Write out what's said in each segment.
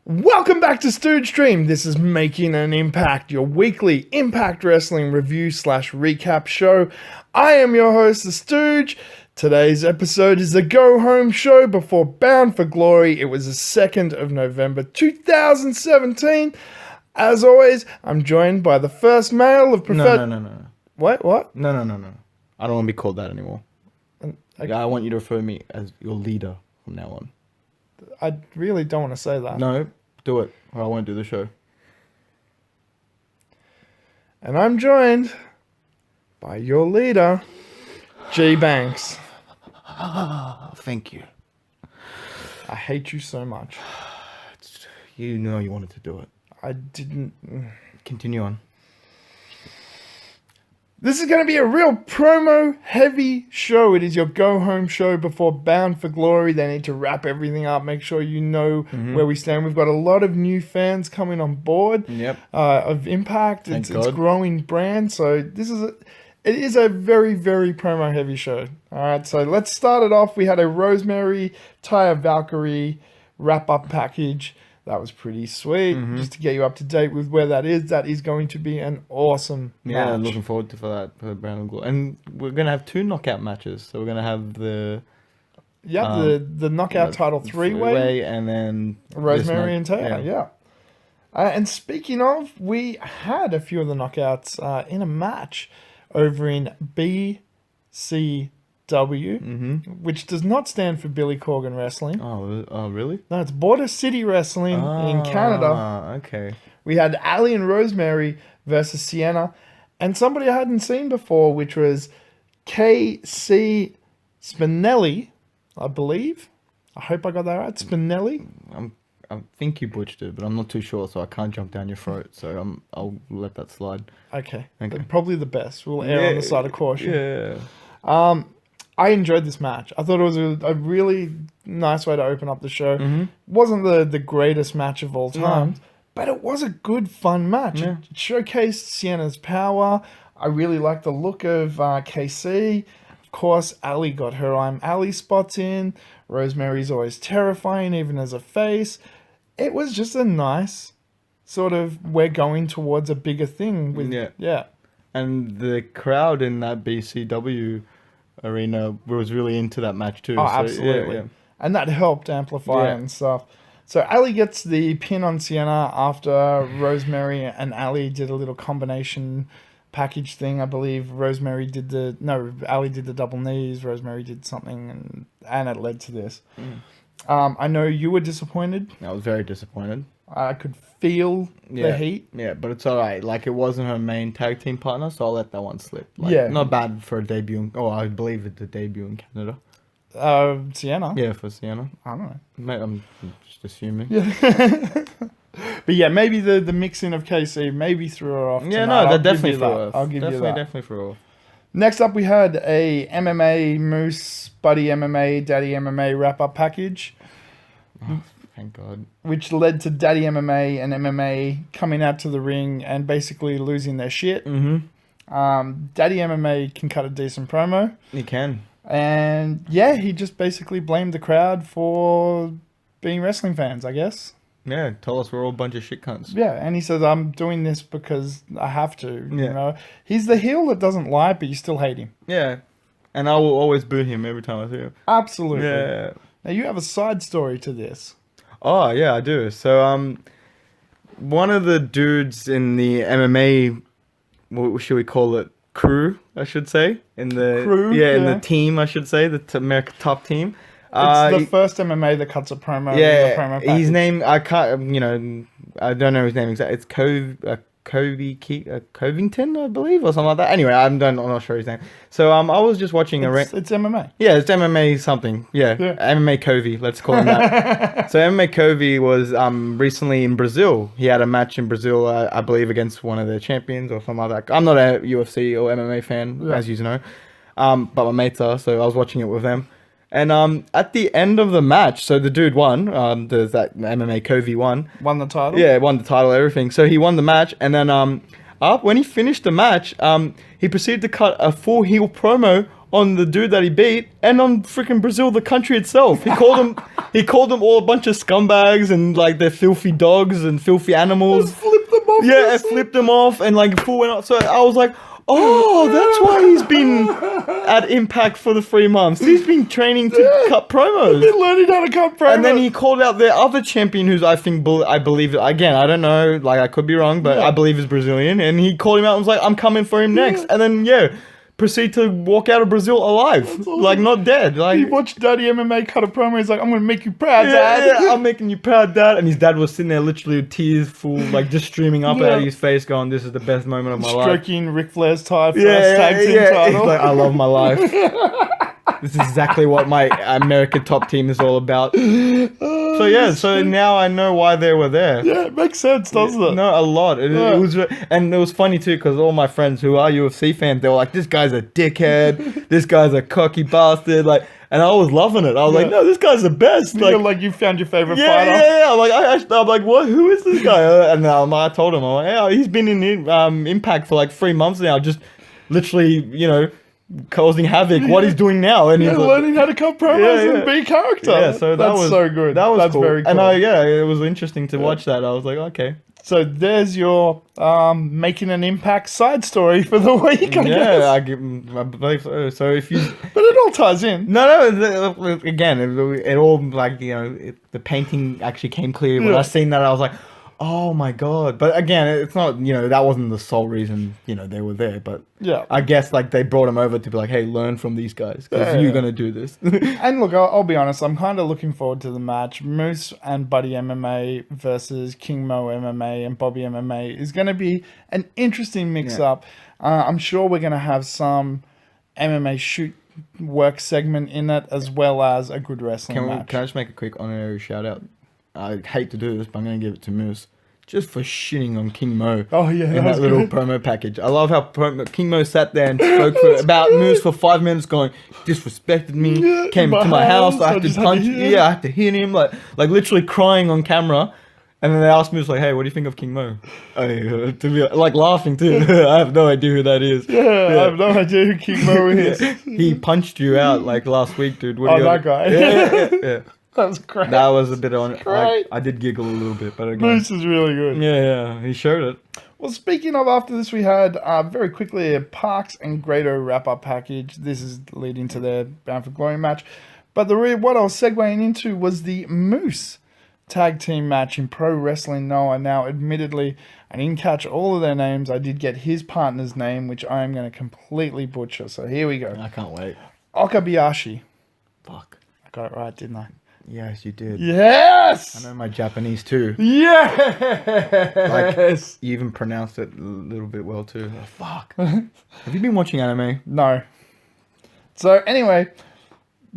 Welcome back to Stooge Stream. This is Making an Impact, your weekly Impact Wrestling review / recap show. I am your host, The Stooge. Today's episode is the go-home show before Bound for Glory. It was the 2nd of November, 2017. As always, I'm joined by the first male of No. What? No. I don't want to be called that anymore. Okay. I want you to refer to me as your leader from now on. I really don't want to say that. No, do it, or I won't do the show. And I'm joined by your leader, G-Banks. Thank you. I hate you so much. You know you wanted to do it. I didn't... Continue on. This is going to be a real promo-heavy show. It is your go-home show before Bound for Glory. They need to wrap everything up, make sure you know where we stand. We've got a lot of new fans coming on board of Impact. It's a growing brand, so it is a very, very promo-heavy show. All right, so let's start it off. We had a Rosemary, Taya Valkyrie wrap-up package. That was pretty sweet. Just to get you up to date with where that is going to be an awesome match. Yeah, looking forward to for the Bound and Glory. And we're going to have 2 knockout matches. So we're going to have the... the knockout title three-way. And then... Rosemary and Taya, yeah. And speaking of, we had a few of the knockouts in a match over in BCW, which does not stand for Billy Corgan Wrestling. Oh, really? No, it's Border City Wrestling in Canada. Okay. We had Ali and Rosemary versus Sienna, and somebody I hadn't seen before, which was KC Spinelli, I believe. I hope I got that right. Spinelli. I think you butchered it, but I'm not too sure, so I can't jump down your throat. So I'll let that slide. Okay. Probably the best. We'll err on the side of caution. Yeah. I enjoyed this match. I thought it was a really nice way to open up the show. Wasn't the greatest match of all time, but it was a good, fun match. Yeah. It showcased Sienna's power. I really liked the look of KC. Of course, Ali got her I'm Ali spots in. Rosemary's always terrifying, even as a face. It was just a nice sort of, we're going towards a bigger thing. And the crowd in that BCW arena was really into that match too. Oh, absolutely. Yeah. And that helped amplify and stuff. So Ali gets the pin on Sienna after Rosemary and Ali did a little combination package thing. I believe Ali did the double knees, Rosemary did something, and it led to this. I know you were disappointed. I was very disappointed. I could feel the heat. Yeah, but it's alright. Like, it wasn't her main tag team partner, so I'll let that one slip. Not bad for a debut. I believe it's a debut in Canada. Sienna? Yeah, for Sienna. I don't know. Mate, I'm just assuming. Yeah. But yeah, maybe the mixing of KC maybe threw her off. Yeah, tonight. no, that definitely threw her off. I'll give you that. Definitely threw her off. Next up, we had a MMA Moose Buddy MMA Daddy MMA wrap-up package. Oh, thank God. Which led to Daddy MMA and MMA coming out to the ring and basically losing their shit. Daddy MMA can cut a decent promo. He can. And yeah, he just basically blamed the crowd for being wrestling fans, I guess. Yeah, tell us we're all a bunch of shit cunts. Yeah, and he says, I'm doing this because I have to. You know, he's the heel that doesn't lie, but you still hate him. Yeah, and I will always boo him every time I see him. Absolutely. Yeah. Now, you have a side story to this. Oh, yeah, I do. So, one of the dudes in the MMA, what should we call it? Crew, I should say. In the team, I should say. The American top team. It's the first MMA that cuts a promo. Yeah, his name, I can't, I don't know his name exactly. It's Covington, I believe, or something like that. Anyway, I'm not sure his name. So I was just watching It's MMA. Yeah, it's MMA something. Yeah. MMA Covey, let's call him that. So MMA Covey was recently in Brazil. He had a match in Brazil, I believe, against one of their champions or something like that. I'm not a UFC or MMA fan, as you know, but my mates are, so I was watching it with them. And at the end of the match, so the dude won. There's that MMA Covey won. Won the title? Yeah, won the title, everything. So he won the match, and then when he finished the match, he proceeded to cut a full heel promo on the dude that he beat and on freaking Brazil, the country itself. He called them all a bunch of scumbags and like they're filthy dogs and filthy animals. Flip them off. Yeah, it flipped him off and like full went up. So I was like, oh, that's why he's been at Impact for the 3 months. He's been training to cut promos. He's learning how to cut promos. And then he called out the other champion, who's I believe, again, I don't know, like I could be wrong, but I believe is Brazilian. And he called him out and was like, I'm coming for him next. And then, proceed to walk out of Brazil alive. Awesome. Like, not dead. Like, he watched Daddy MMA cut a promo. He's like, I'm going to make you proud, Dad. Yeah, I'm making you proud, Dad. And his dad was sitting there literally with tears full, like, just streaming up out of his face going, this is the best moment of my life. Stroking Ric Flair's tie first tag team title. He's like, I love my life. This is exactly what my American top team is all about. So now I know why they were there. Yeah, it makes sense, doesn't it? No, a lot. It was, and it was funny too, because all my friends who are UFC fans, they were like, this guy's a dickhead, this guy's a cocky bastard, like, and I was loving it. I was like, no, this guy's the best. Like you found your favorite fighter. Yeah. I'm like, what? Who is this guy? And I told him, I'm like, yeah, he's been in Impact for like 3 months now, just literally, causing havoc. What he's doing now, and he's learning how to cut promos and be character. Yeah, so that's so good. That's cool. very cool. And it was interesting to watch that. I was like, okay. So there's your making an impact side story for the week. I guess. I believe so. So if you, but it all ties in. No. Again, it all like the painting actually came clear. When I seen that, I was like, oh my god. But again, it's not, that wasn't the sole reason, they were there. But I guess like they brought him over to be like, hey, learn from these guys because you're going to do this. And look, I'll be honest, I'm kind of looking forward to the match. Moose and Buddy MMA versus King Mo MMA and Bobby MMA is going to be an interesting mix-up. I'm sure we're going to have some MMA shoot work segment in it as well as a good wrestling match. Can I just make a quick honorary shout out? I hate to do this, but I'm going to give it to Moose. Just for shitting on King Mo. Oh, yeah. In that little promo package. I love how King Mo sat there and spoke about Moose for 5 minutes going, disrespected me, came to my house, I had to punch him. I had to hit him. Like literally crying on camera. And then they asked Moose, like, hey, what do you think of King Mo? To be like laughing too. I have no idea who that is. I have no idea who King Mo is. He punched you out like last week, dude. That guy. Yeah. That was great. That was a bit on. I did giggle a little bit, but again, Moose is really good. Yeah, he showed it. Well, speaking of, after this, we had very quickly a Parks and Grado wrap-up package. This is leading to their Bound for Glory match. But what I was segueing into was the Moose tag team match in Pro Wrestling Noah. Now, admittedly, I didn't catch all of their names. I did get his partner's name, which I am going to completely butcher. So here we go. I can't wait. Okabayashi. Fuck. I got it right, didn't I? Yes, you did. Yes! I know my Japanese too. Yes! Like, you even pronounced it a little bit well too. Oh, fuck. Have you been watching anime? No. So anyway,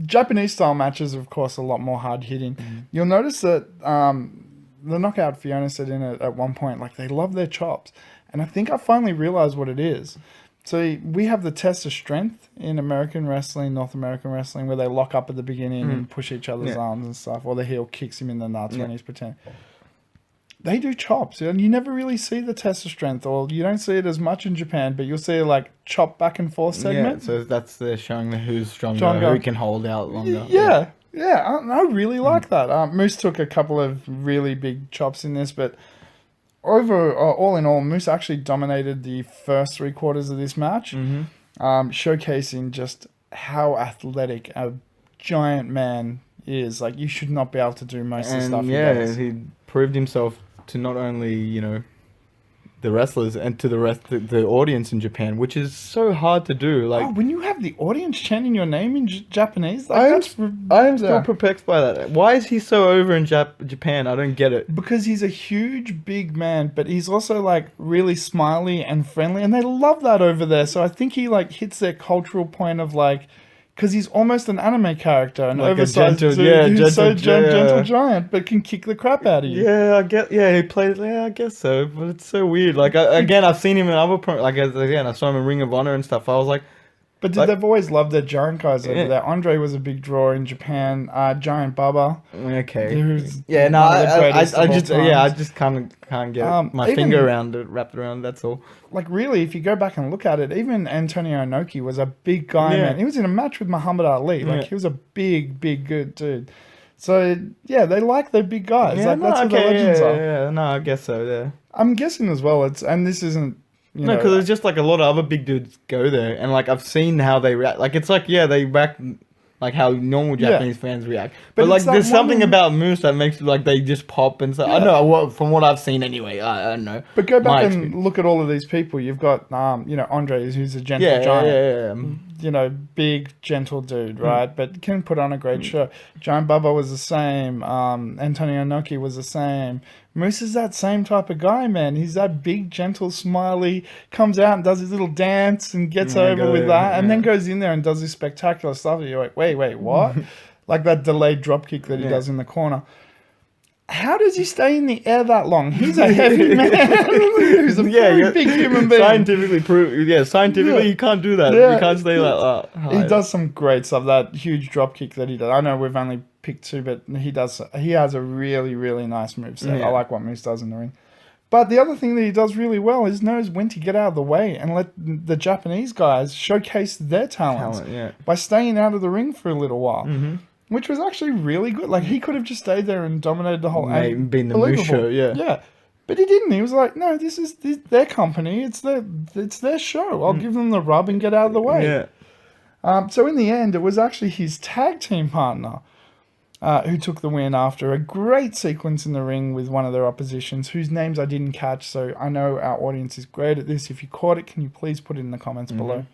Japanese style matches are of course a lot more hard hitting. You'll notice that the Knockout Fiona said in it at one point, like, they love their chops. And I think I finally realized what it is. So we have the test of strength in American wrestling, North American wrestling, where they lock up at the beginning and push each other's arms and stuff, or the heel kicks him in the nuts when he's pretending. They do chops, and you never really see the test of strength, or you don't see it as much in Japan, but you'll see it like chop back and forth segment. Yeah, so that's showing who's stronger, who can hold out longer. Yeah, I really like that. Moose took a couple of really big chops in this, but all in all, Moose actually dominated the first 3/4 of this match, showcasing just how athletic a giant man is. Like, you should not be able to do most of the stuff he does. He proved himself to not only, the wrestlers and to the audience in Japan, which is so hard to do. Like, when you have the audience chanting your name in Japanese, like, I am still perplexed by that. Why is he so over in Japan? I don't get it. Because he's a huge, big man, but he's also like really smiley and friendly, and they love that over there. So I think he like hits their cultural point of like, because he's almost an anime character, an like oversized dude who's so gentle giant, but can kick the crap out of you. Yeah, he plays. Yeah, I guess so. But it's so weird. Like, I've seen him in other I saw him in Ring of Honor and stuff. I was like, But Like- they've always loved their giant guys over Yeah. there. Andre was a big draw in Japan. Giant Baba. Okay. Who's Yeah, no, one of the greatest I of all just I times. just can't get my even- finger around it, wrapped around. That's all. Like, really, if you go back and look at it, even Antonio Inoki was a big guy, Yeah. man. He was in a match with Muhammad Ali. Like, Yeah. he was a big, good dude. So, yeah, they like their big guys. Yeah, like, no, that's who the okay, legends yeah, are. yeah, no, I guess so. Yeah. I'm guessing as well, and this isn't, you No, know... because it's just like a lot of other big dudes go there, and like I've seen how they react. Like it's like they react like how normal Yeah. Japanese fans react. But But like it's that there's something one- about Moose that makes like they just pop and stuff. I Yeah. know from what I've seen anyway. I don't know. But go My back and experience. look at all of these people. You've got, you know, Andre, who's a gentle Yeah, giant. yeah. You know, big, gentle dude, right? But can put on a great show. Giant Bubba was the same. Antonio Inoki was the same. Moose is that same type of guy, man. He's that big, gentle, smiley, comes out and does his little dance and gets Yeah, over go with there, that, and yeah. then goes in there and does this spectacular stuff. And you're like, wait, what? Like that delayed drop kick that he Yeah. does in the corner. How does he stay in the air that long? He's a heavy man. He's a very big human being. Scientifically, you can't do that. Yeah. You can't stay like that. He does some great stuff. That huge drop kick that he does. I know we've only picked two, but he does. He has a really, really nice moveset. Yeah. I like what Moose does in the ring. But the other thing that he does really well is knows when to get out of the way and let the Japanese guys showcase their talents Yeah. by staying out of the ring for a little while, Mm-hmm. which was actually really good. Like, he could have just stayed there and dominated the whole. Maybe and been the Moose believable. show, yeah. Yeah. But he didn't. He was like, no, this is their company. It's their show. I'll give them the rub and get out of the way. Yeah. So in the end, it was actually his tag team partner who took the win after a great sequence in the ring with one of their oppositions, whose names I didn't catch. So I know our audience is great at this. If you caught it, can you please put it in the comments below?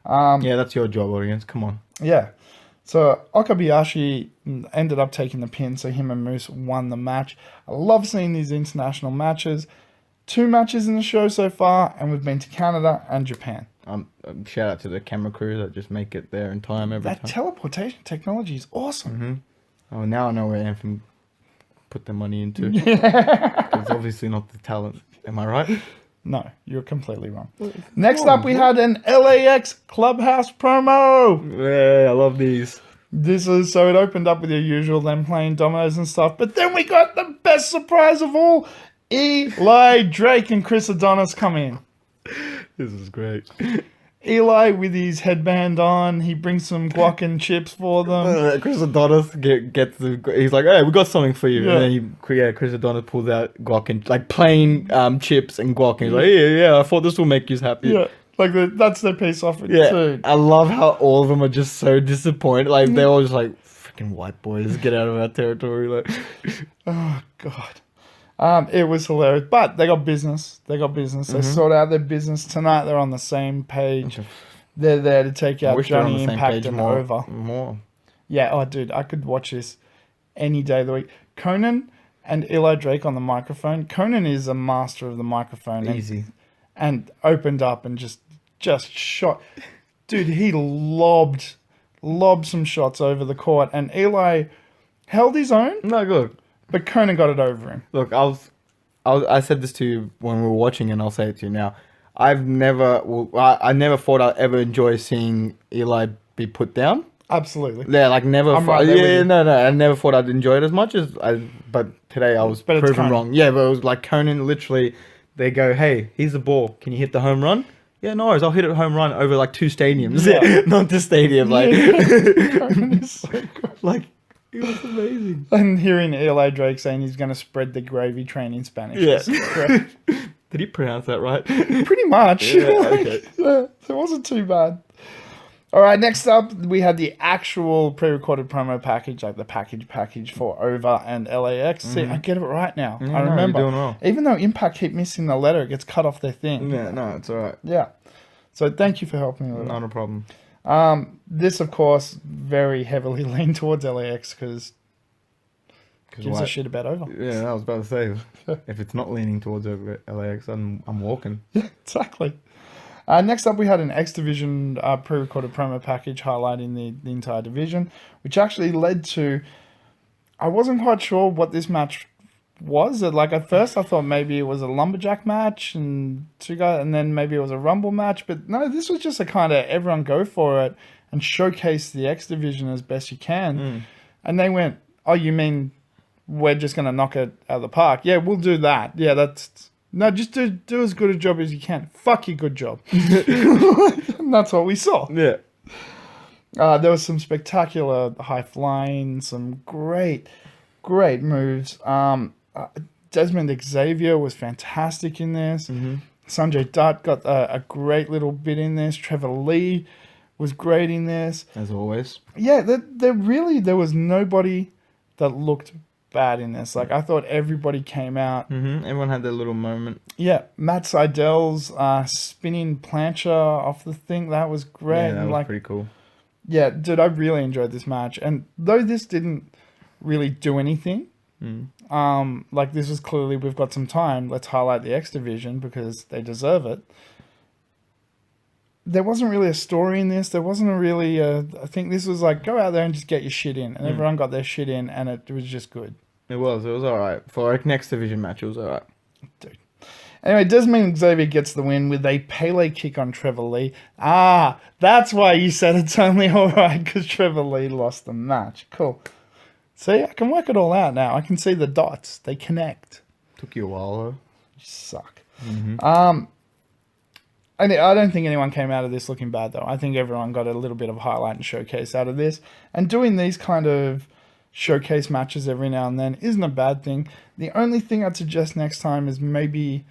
Yeah, that's your job, audience. Come on. Yeah. So Okabayashi ended up taking the pin, so him and Moose won the match. I love seeing these international matches. 2 matches in the show so far, and we've been to Canada and Japan. Shout out to the camera crew that just make it there in time every That time. teleportation technology is awesome. Oh, now I know where Anthem put their money into. It's obviously not the talent. Am I right? No, you're completely wrong. Next up, we had an L.A.X. Clubhouse promo. Yeah, I love these. So it opened up with your usual, them playing dominoes and stuff. But then we got the best surprise of all. Eli Drake and Chris Adonis come in. This is great. Eli with his headband on, he brings some guac and chips for them. Chris Adonis gets he's like, hey, we got something for you. Yeah. And then Chris Adonis pulls out guac and like plain chips and guac. And he's like, yeah, I thought this will make you happy. Yeah, like that's their peace offering Yeah, too. I love how all of them are just so disappointed. Like they're all just like, freaking white boys, get out of our territory. Like, Oh God. It was hilarious, but they got business. They sorted out their business tonight. They're on the same page. They're there to take I out wish they were on Johnny the same Impact page and more. Over. More. Yeah, oh dude, I could watch this any day of the week. Conan and Eli Drake on the microphone. Conan is a master of the microphone. Easy. And opened up and just shot. Dude, he lobbed some shots over the court, and Eli held his own, No, good. but Conan got it over him. Look, I said this to you when we were watching, and I'll say it to you now. I never thought I'd ever enjoy seeing Eli be put down. Absolutely. Yeah, like never. I'm right there with you. No. I never thought I'd enjoy it as much as but today I was But it's proven Conan. wrong. Yeah, but it was like Conan. Literally, they go, "Hey, here's the ball. Can you hit the home run?" Yeah, no worries. I'll hit a home run over like 2 stadiums. Yeah. Not the stadium. Like, Conan is so good. like it was amazing. And hearing Eli Drake saying he's going to spread the gravy train in Spanish. Yeah. is great. Did he pronounce that right? Pretty much. Yeah, okay. Yeah, it wasn't too bad. All right, next up, we had the actual pre-recorded promo package, like the package for Over and L.A.X. See, I get it right now. Yeah, I no, remember. you're doing well. Even though Impact keep missing the letter, it gets cut off their thing. Yeah, no, it's alright. Yeah. So thank you for helping me with Not a problem. that. This, of course, very heavily leaned towards L.A.X. because gives a shit about Over. Yeah, I was about to say, if it's not leaning towards over L.A.X, I'm walking. Exactly. Next up, we had an X Division pre-recorded promo package highlighting the entire division, which actually led to... I wasn't quite sure what this match was. Like at first I thought maybe it was a lumberjack match and two guys, and then maybe it was a rumble match. But no, this was just a kind of everyone go for it and showcase the X division as best you can. And they went, "Oh, you mean we're just gonna knock it out of the park? Yeah, we'll do that. Yeah, that's no, just do as good a job as you can. Fuck your good job." And that's what we saw. Yeah. There was some spectacular high flying, some great moves. Desmond Xavier was fantastic in this. Sanjay Dutt got a great little bit in this. Trevor Lee was great in this. As always. Yeah, there was nobody that looked bad in this. Like I thought everybody came out. Everyone had their little moment. Yeah, Matt Seidel's spinning plancha off the thing, that was great. Yeah, that was pretty cool. Yeah, dude, I really enjoyed this match. And though this didn't really do anything, like this was clearly, we've got some time, let's highlight the X division because they deserve it. There wasn't really a story in this. There wasn't I think this was like, go out there and just get your shit in. And everyone got their shit in and it was just good. It was alright. For a next division match, it was alright. Dude. Anyway, Desmond Xavier gets the win with a Pele kick on Trevor Lee. That's why you said it's only alright, because Trevor Lee lost the match. Cool. See, I can work it all out now. I can see the dots. They connect. Took you a while, though. You suck. I don't think anyone came out of this looking bad, though. I think everyone got a little bit of highlight and showcase out of this. And doing these kind of showcase matches every now and then isn't a bad thing. The only thing I'd suggest next time is maybe,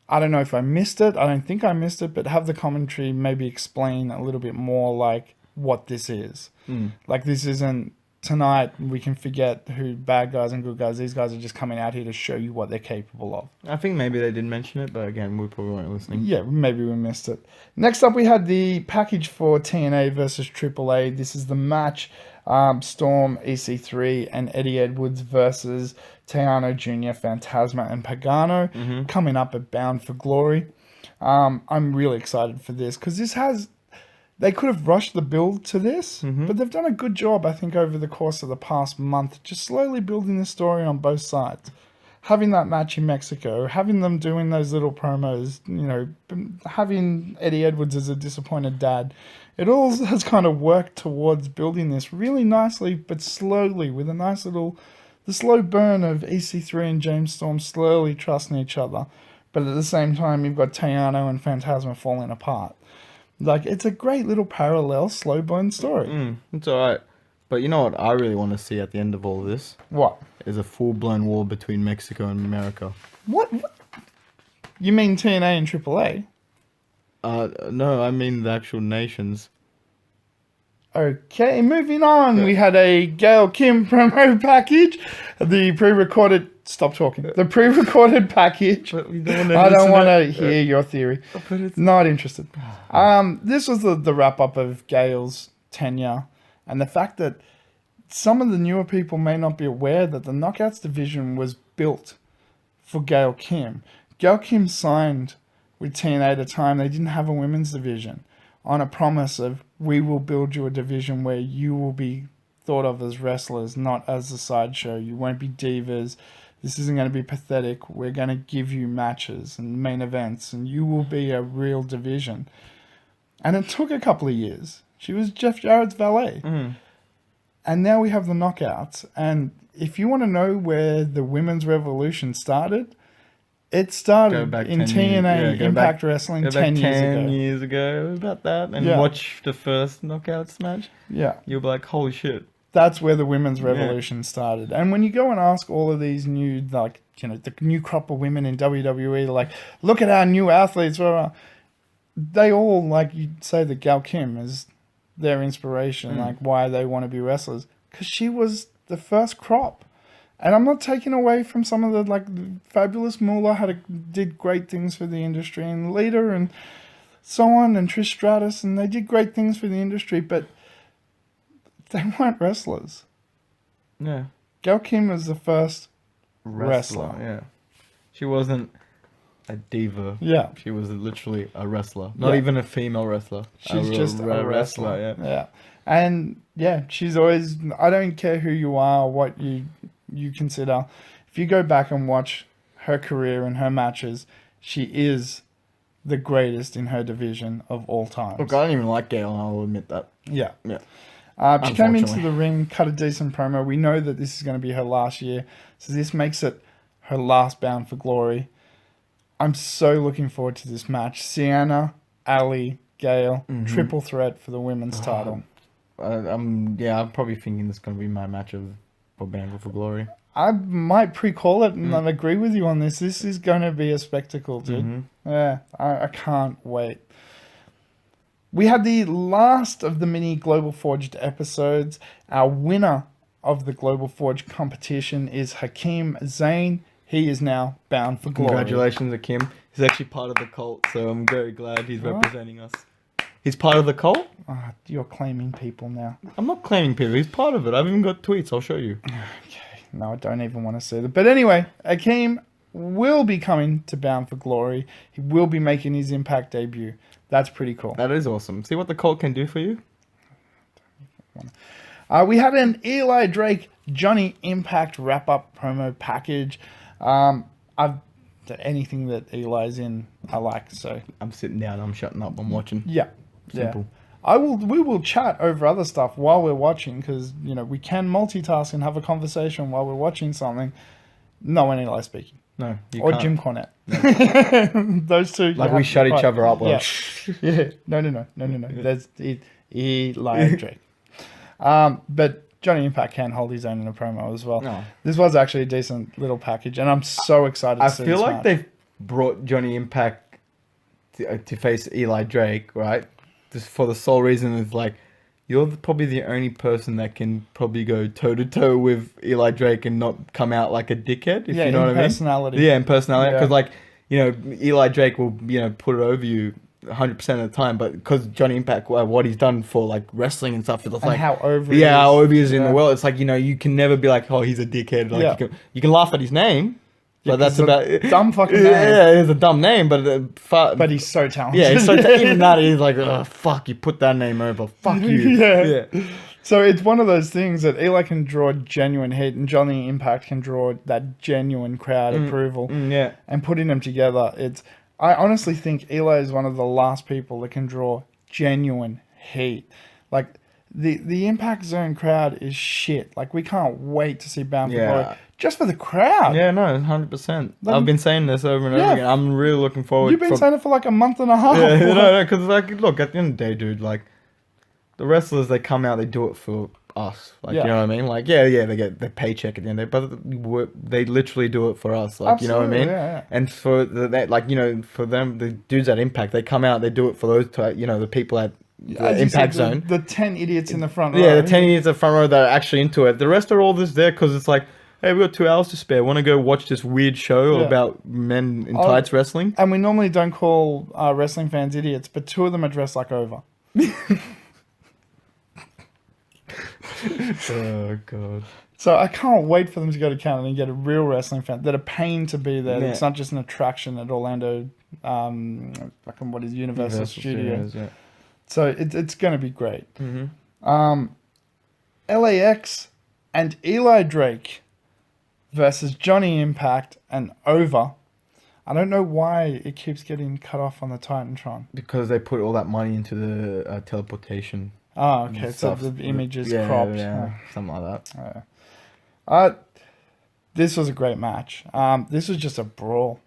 I don't know if I missed it. I don't think I missed it, but have the commentary maybe explain a little bit more like what this is. Like this isn't tonight we can forget who bad guys and good guys. These guys are just coming out here to show you what they're capable of. I think maybe they did mention it, but again, we probably weren't listening. Yeah, maybe we missed it. Next up, we had the package for TNA versus AAA. This is the match. Storm, EC3, and Eddie Edwards versus Tejano Jr., Phantasma, and Pagano coming up at Bound for Glory. I'm really excited for this because they could have rushed the build to this, but they've done a good job, I think, over the course of the past month, just slowly building the story on both sides. Having that match in Mexico, having them doing those little promos, having Eddie Edwards as a disappointed dad, it all has kind of worked towards building this really nicely, but slowly, with a nice little, the slow burn of EC3 and James Storm slowly trusting each other. But at the same time, you've got Tejano and Phantasma falling apart. Like, it's a great little parallel, slow burn story. It's alright. But you know what I really want to see at the end of all this? What? Is a full-blown war between Mexico and America. What? You mean TNA and AAA? No, I mean the actual nations. Okay, moving on. Yeah. We had a Gail Kim promo package. The pre-recorded... Stop talking. The pre-recorded package. I don't want to hear your theory. Not interested. This was the wrap-up of Gail's tenure. And the fact that some of the newer people may not be aware that the Knockouts division was built for Gail Kim. Gail Kim signed with TNA at a time they didn't have a women's division, on a promise of, we will build you a division where you will be thought of as wrestlers, not as a sideshow. You won't be divas. This isn't going to be pathetic. We're going to give you matches and main events, and you will be a real division. And it took a couple of years. She was Jeff Jarrett's valet. And now we have the Knockouts. And if you want to know where the women's revolution started, it started in TNA Impact Wrestling 10 years ago. 10 years ago, about that. And watch the first Knockouts match. Yeah. You'll be like, holy shit. That's where the women's revolution started. And when you go and ask all of these new, like, the new crop of women in WWE, like, look at our new athletes, they all, like, you say that Gail Kim is their inspiration, like, why they want to be wrestlers. Because she was the first crop. And I'm not taking away from some of the, like, Fabulous Moolah did great things for the industry, and Lita and so on, and Trish Stratus, and they did great things for the industry, but they weren't wrestlers. Yeah. Gail Kim was the first wrestler. Yeah. She wasn't a diva. Yeah. She was literally a wrestler. Not even a female wrestler. She's just a wrestler. Yeah. And, she's always... I don't care who you are, what you consider. if you go back and watch her career and her matches, she is the greatest in her division of all time. Look, I don't even like Gail, and I'll admit that. Yeah. Yeah. She came into the ring, cut a decent promo. We know that this is going to be her last year, so this makes it her last Bound for Glory. I'm so looking forward to this match. Sienna, Ali, Gail, triple threat for the women's title. I'm probably thinking this is going to be my match for Bound for Glory. I might pre-call it and I agree with you on this. This is going to be a spectacle, dude. Yeah, I can't wait. We had the last of the mini Global Forged episodes. Our winner of the Global Forge competition is Hakeem Zayn. He is now Bound for Glory. Congratulations, Hakeem. He's actually part of the cult, so I'm very glad he's representing us. He's part of the cult? Oh, you're claiming people now. I'm not claiming people. He's part of it. I've even got tweets. I'll show you. Okay. No, I don't even want to see that. But anyway, Hakeem will be coming to Bound for Glory. He will be making his Impact debut. That's pretty cool. That is awesome. See what the cult can do for you? We had an Eli Drake Johnny Impact wrap-up promo package. Anything that Eli's in, I like. So I'm sitting down. I'm shutting up. I'm watching. Yeah. Simple. Yeah. We will chat over other stuff while we're watching because, we can multitask and have a conversation while we're watching something. No one Eli speaking. No, you or can't. Jim Cornette. No. Those two. Like we shut each other up. Yeah. Yeah. No. That's Eli Drake. But Johnny Impact can hold his own in a promo as well. No. This was actually a decent little package, and I'm so excited to see this I feel like match. they've brought Johnny Impact to face Eli Drake, right? Just for the sole reason of like, you're probably the only person that can probably go toe to toe with Eli Drake and not come out like a dickhead. If you know what I mean? Personality. Yeah, in personality. Yeah. Because like, Eli Drake will put it over you 100% of the time, but because Johnny Impact, what he's done for like wrestling and stuff, it's like how over he is. how over he is in the world. It's like you can never be like, oh, he's a dickhead. Like you can laugh at his name. Yeah, but that's about it. Dumb fucking name. Yeah, it's a dumb name, but but he's so talented. Yeah, so even that he's like, oh fuck, you put that name over. Fuck you. Yeah. So it's one of those things that Eli can draw genuine hate and Johnny Impact can draw that genuine crowd approval. Yeah. And putting them together, I honestly think Eli is one of the last people that can draw genuine hate. Like the Impact Zone crowd is shit. Like we can't wait to see Bound for Glory. Just for the crowd. Yeah, no, 100%. I've been saying this over and over again. I'm really looking forward. You've been saying it for like a month and a half. Yeah, no, because like, look, at the end of the day, dude, like, the wrestlers, they come out, they do it for us. Like, you know what I mean? Like, they get their paycheck at the end of the day, but they literally do it for us. Like, Absolutely, you know what I mean? Yeah. And for for them, the dudes at Impact, they come out, they do it for those, the people at the Impact Zone. The 10 idiots in the front row. Yeah, the 10 idiots in the front row that are actually into it. The rest are all just there because it's like, hey, we got 2 hours to spare. Want to go watch this weird show about men in tights wrestling? And we normally don't call wrestling fans idiots, but 2 of them are dressed like Over. Oh, God. So I can't wait for them to go to Canada and get a real wrestling fan that are paying to be there. It's not just an attraction at Orlando, Universal Studios. Yeah. So it's going to be great. Mm-hmm. L.A.X. and Eli Drake versus Johnny Impact and Over. I don't know why it keeps getting cut off on the Titantron. Because they put all that money into the teleportation. Oh, okay. So the image is cropped. Yeah, something like that. This was a great match. This was just a brawl.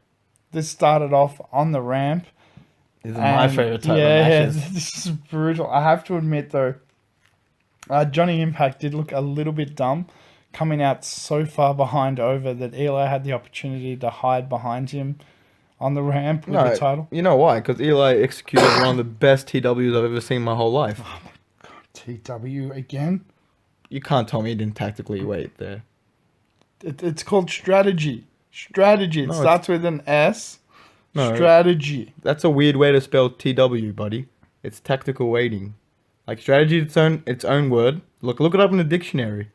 This started off on the ramp. This is my favorite type of matches. Yeah, this is brutal. I have to admit, though, Johnny Impact did look a little bit dumb, coming out so far behind Over that Eli had the opportunity to hide behind him on the ramp with the title. You know why? Because Eli executed one of the best TWs I've ever seen in my whole life. Oh my God, TW again? You can't tell me he didn't tactically wait there. It's called strategy. Strategy. It starts with an S. No, strategy. That's a weird way to spell TW, buddy. It's tactical waiting. Like strategy, its own word. Look it up in the dictionary.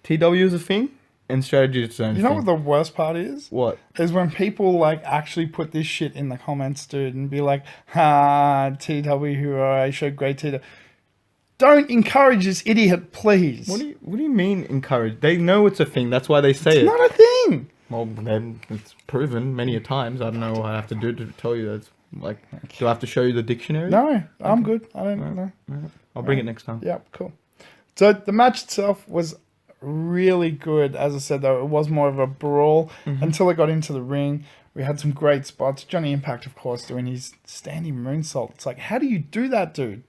TW is a thing, and strategy is its own thing. You know what the worst part is? What? Is when people like actually put this shit in the comments, dude, and be like, "Ha, TW, I showed great TW." Don't encourage this idiot, please. What do you mean encourage? They know it's a thing. That's why they say It's it. not a thing. Well, then it's proven many a times. I don't know what I have to do to tell you that. Like, do I have to show you the dictionary? No, I'm good. I don't know. I'll bring it next time. Yeah, cool. So the match itself was really good. As I said, though, it was more of a brawl until it got into the ring. We had some great spots. Johnny Impact, of course, doing his standing moonsault. It's like, how do you do that, dude?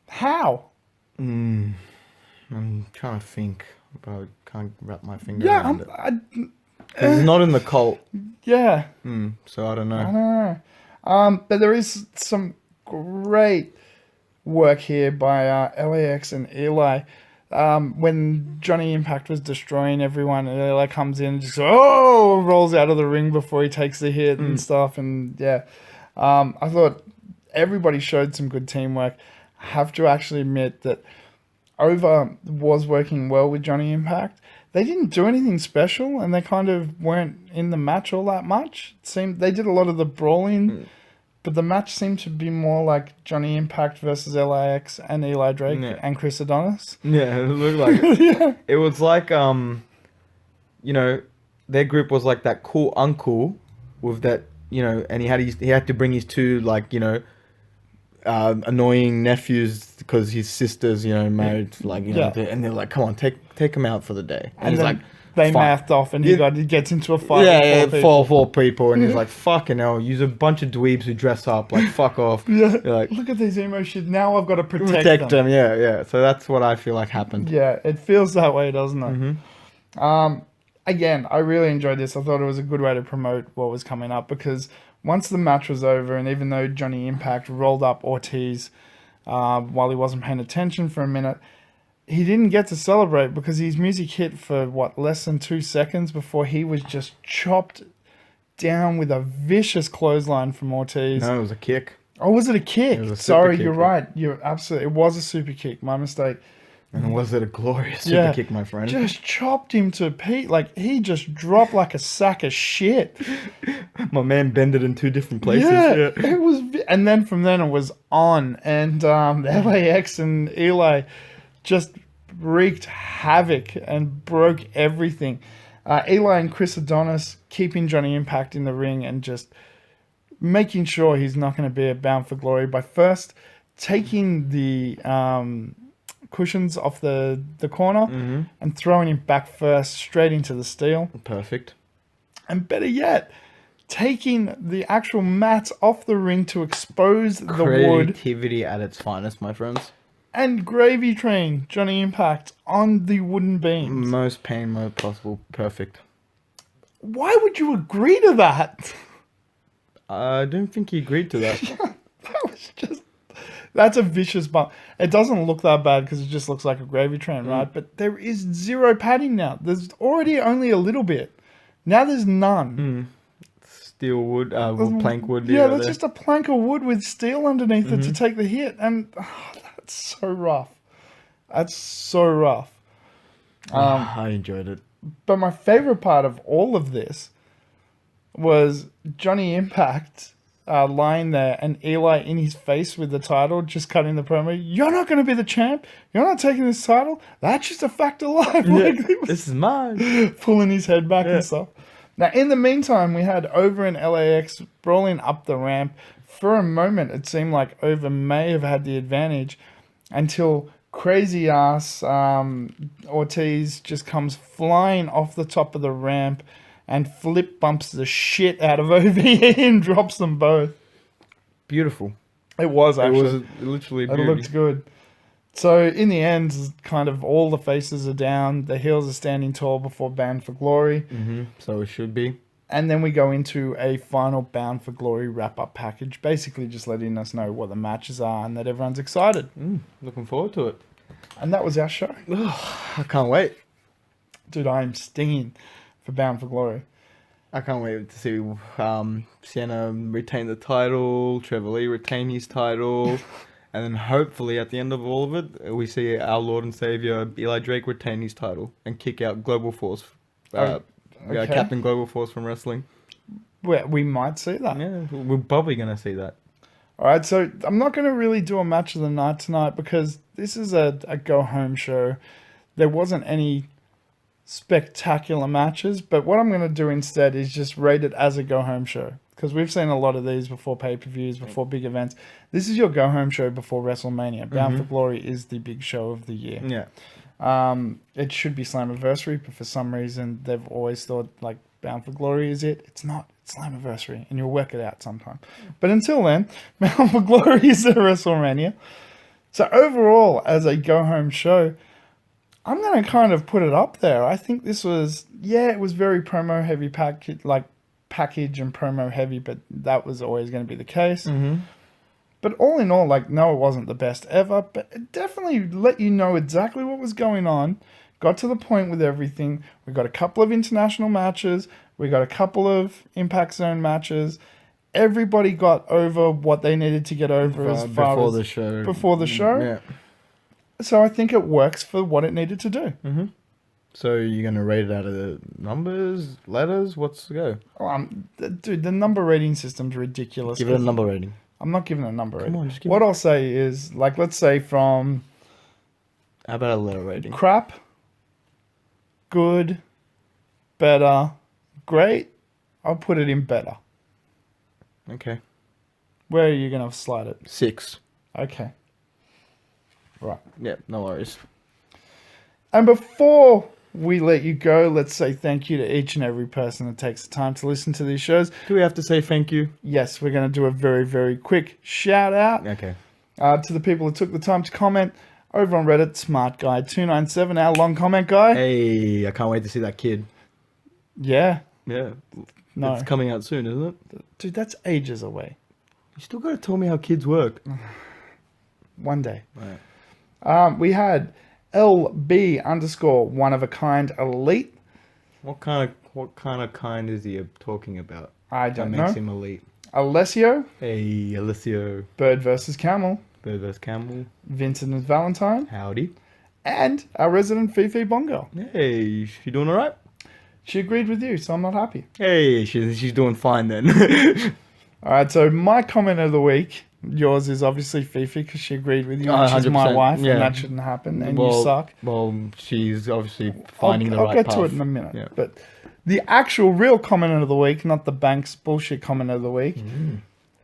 How? I'm trying to think, but I can't wrap my finger Yeah, around it. It's not in the cult. Yeah. So I don't know. I don't know. But there is some great work here by L.A.X. and Eli. When Johnny Impact was destroying everyone, and Eli comes in and just rolls out of the ring before he takes the hit and stuff. And yeah, I thought everybody showed some good teamwork. I have to actually admit that Over was working well with Johnny Impact. They didn't do anything special, and they kind of weren't in the match all that much. It seemed they did a lot of the brawling, but the match seemed to be more like Johnny Impact versus L.A.X. and Eli Drake and Chris Adonis. Yeah, it looked like it. It was like their group was like that cool uncle with that, and he had to bring his two annoying nephews because his sister's married and they're like, come on, take him out for the day, and he's like, they fine. mathed off and he gets into a fight with four people and he's like, fucking hell, use a bunch of dweebs who dress up, like, fuck off. You're like, look at these emo shit, now I've got to protect them. Yeah, so that's what I feel like happened. Yeah, it feels that way, doesn't it? Again, I really enjoyed this. I thought it was a good way to promote what was coming up, because once the match was over, and even though Johnny Impact rolled up Ortiz while he wasn't paying attention for a minute, he didn't get to celebrate because his music hit for, less than 2 seconds before he was just chopped down with a vicious clothesline from Ortiz. No, it was a kick. Oh, was it a kick? It was a Sorry, super you're kick, right. You're absolutely. It was a super kick. My mistake. And was it a glorious super kick, my friend? Just chopped him to Pete. Like, he just dropped like a sack of shit. My man bended in 2 different places. Yeah, it was. And then from then it was on. And L.A.X. and Eli just wreaked havoc and broke everything. Eli and Chris Adonis keeping Johnny Impact in the ring and just making sure he's not going to be bound for glory by first taking the cushions off the corner and throwing him back first straight into the steel. Perfect. And better yet, taking the actual mats off the ring to expose the wood. Creativity at its finest, my friends. And gravy train Johnny Impact on the wooden beams. Most pain mode possible. Perfect. Why would you agree to that? I don't think he agreed to that. That was just... That's a vicious bump. It doesn't look that bad because it just looks like a gravy train, right? But there is zero padding now. There's already only a little bit. Now there's none. Steel wood, plank wood. Yeah, that's just a plank of wood with steel underneath it to take the hit. And that's so rough. That's so rough. I enjoyed it. But my favorite part of all of this was Johnny Impact lying there and Eli in his face with the title, just cutting the promo. You're not going to be the champ. You're not taking this title. That's just a fact of life. Yeah, Like, this is mine. Pulling his head back and stuff. Now, in the meantime, we had Over and L.A.X. brawling up the ramp. For a moment, it seemed like Over may have had the advantage until crazy ass Ortiz just comes flying off the top of the ramp and flip bumps the shit out of Over and drops them both. Beautiful. It was actually. It was literally beauty. It looked good. So in the end, kind of all the faces are down. The heels are standing tall before Bound for Glory. So it should be. And then we go into a final Bound for Glory wrap-up package, basically just letting us know what the matches are and that everyone's excited. Looking forward to it. And that was our show. I can't wait. Dude, I'm stinging for Bound for Glory. I can't wait to see Sienna retain the title, Trevor Lee retain his title, and then hopefully at the end of all of it, we see our Lord and Savior Eli Drake retain his title and kick out Global Force, Captain Global Force from wrestling. We might see that. Yeah, we're probably going to see that. All right, so I'm not going to really do a match of the night tonight because this is a go home show. There wasn't any spectacular matches, but what I'm going to do instead is just rate it as a go home show because we've seen a lot of these before pay-per-views, before big events. This is your go home show before WrestleMania. Bound for Glory is the big show of the year. Yeah. It should be Slammiversary, but for some reason they've always thought like Bound for Glory is it. It's not. It's Slammiversary, and you'll work it out sometime. But until then, Bound for Glory is the WrestleMania. So overall, as a go home show, I'm going to kind of put it up there. I think this was, it was very promo heavy package and promo heavy, but that was always going to be the case. But all in all, like, no, it wasn't the best ever, but it definitely let you know exactly what was going on. Got to the point with everything. We got a couple of international matches. We got a couple of Impact Zone matches. Everybody got over what they needed to get over as far before as the show. before the show. Yeah. So I think it works for what it needed to do. So you're gonna rate it out of the numbers, letters? What's the go? Dude, the number rating system's ridiculous. Give it a number rating. I'm not giving it a number rating. on, just give What I'll say is, like, let's say from How about a letter rating? crap, good, better, great, I'll put it in better. Okay. Where are you going to slide it? 6. Okay. Right. Yeah, no worries. And before we let you go, let's say thank you to each and every person that takes the time to listen to these shows. Do we have to say thank you? Yes, we're going to do a very, very quick shout out Okay. to the people that took the time to comment over on Reddit. Smart Guy 297, our long comment guy. Hey, I can't wait to see that kid. Yeah. Yeah. No. It's coming out soon, isn't it? Dude, that's ages away. You still gotta tell me how kids work. One day. Right. We had LB _ one of a kind elite. What kind of is he talking about? I don't that makes know. him elite. Alessio, Hey, Alessio. Bird versus Camel. Bird vs. Campbell. Vincent and Valentine. Howdy. And our resident Fifi Bongo. Hey, she doing alright? She agreed with you, so I'm not happy. Hey, she's doing fine then. All right, so my comment of the week, yours is obviously Fifi because she agreed with you. Oh, She's my 100%, wife, yeah. and that shouldn't happen, and you suck. Well, she's obviously finding the I'll right get path. to it in a minute. Yeah. But the actual real comment of the week, not the Banks bullshit comment of the week,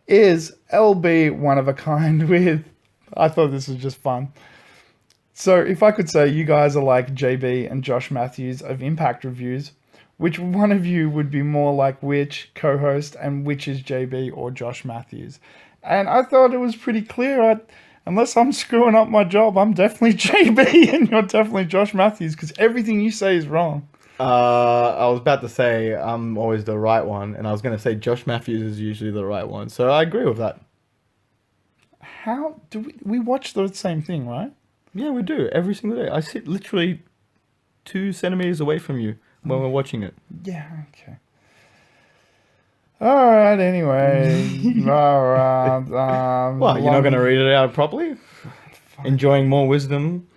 is LB one of a kind with... I thought this was just fun. So if I could say you guys are like JB and Josh Matthews of Impact Reviews, which one of you would be more like which co-host and which is JB or Josh Matthews? And I thought it was pretty clear. Unless I'm screwing up my job, I'm definitely JB and you're definitely Josh Matthews because everything you say is wrong. I was about to say I'm always the right one, and I was going to say Josh Matthews is usually the right one. So I agree with that. How do we watch the same thing, right? Yeah, we do every single day. I sit literally 2 centimeters away from you when we're watching it. Yeah, okay. All right, anyway. All right. What, you're not going to read it out properly? Enjoying more wisdom.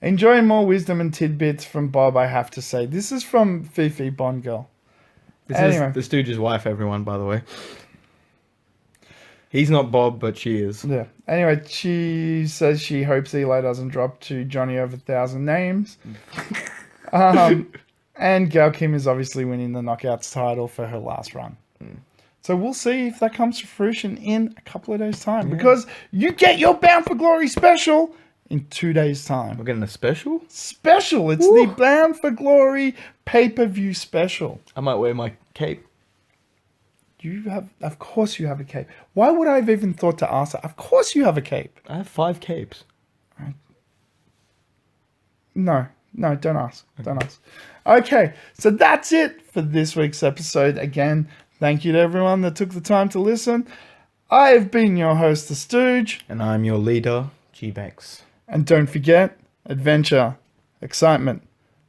Enjoying more wisdom and tidbits from Bob, I have to say. This is from Fifi Bondgirl. This Anyway. is the Stooge's wife, everyone, by the way. He's not Bob, but she is. Yeah. Anyway, she says she hopes Eli doesn't drop to Johnny over 1,000 names. And Gail Kim is obviously winning the Knockouts title for her last run. So we'll see if that comes to fruition in a couple of days' time. Because you get your Bound for Glory special in 2 days' time. We're getting a special? Special! It's the Bound for Glory pay-per-view special. I might wear my cape. Of course you have a cape. Why would I have even thought to ask that? Of course you have a cape. I have 5 capes. No, don't ask. Don't ask. Okay, so that's it for this week's episode. Again, thank you to everyone that took the time to listen. I have been your host, The Stooge. And I'm your leader, G-Banks. And don't forget, adventure, excitement.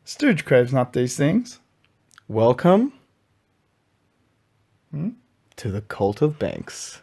Stooge craves not these things. Welcome to the Cult of Banks.